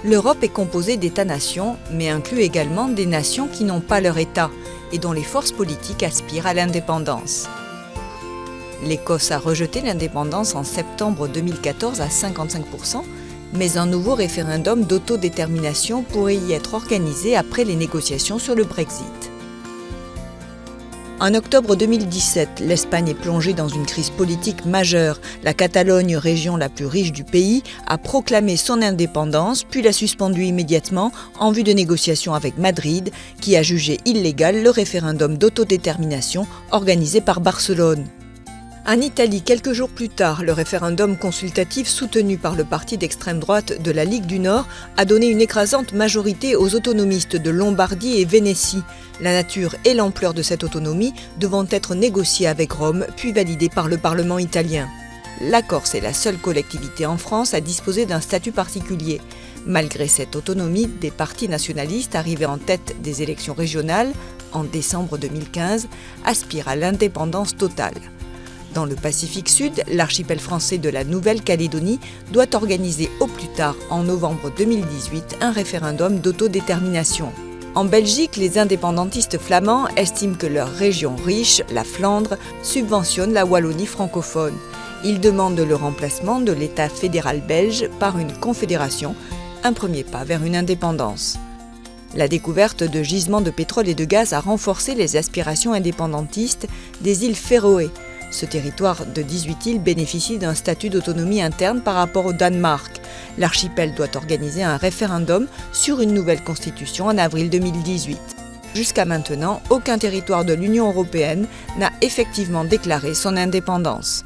L'Europe est composée d'États-nations, mais inclut également des nations qui n'ont pas leur État et dont les forces politiques aspirent à l'indépendance. L'Écosse a rejeté l'indépendance en septembre 2014 à 55%, mais un nouveau référendum d'autodétermination pourrait y être organisé après les négociations sur le Brexit. En octobre 2017, l'Espagne est plongée dans une crise politique majeure. La Catalogne, région la plus riche du pays, a proclamé son indépendance, puis l'a suspendue immédiatement en vue de négociations avec Madrid, qui a jugé illégal le référendum d'autodétermination organisé par Barcelone. En Italie, quelques jours plus tard, le référendum consultatif soutenu par le parti d'extrême droite de la Ligue du Nord a donné une écrasante majorité aux autonomistes de Lombardie et Vénétie. La nature et l'ampleur de cette autonomie devant être négociées avec Rome, puis validées par le Parlement italien. La Corse est la seule collectivité en France à disposer d'un statut particulier. Malgré cette autonomie, des partis nationalistes arrivés en tête des élections régionales, en décembre 2015, aspirent à l'indépendance totale. Dans le Pacifique Sud, l'archipel français de la Nouvelle-Calédonie doit organiser au plus tard en novembre 2018 un référendum d'autodétermination. En Belgique, les indépendantistes flamands estiment que leur région riche, la Flandre, subventionne la Wallonie francophone. Ils demandent le remplacement de l'État fédéral belge par une confédération, un premier pas vers une indépendance. La découverte de gisements de pétrole et de gaz a renforcé les aspirations indépendantistes des îles Féroé. Ce territoire de 18 îles bénéficie d'un statut d'autonomie interne par rapport au Danemark. L'archipel doit organiser un référendum sur une nouvelle constitution en avril 2018. Jusqu'à maintenant, aucun territoire de l'Union européenne n'a effectivement déclaré son indépendance.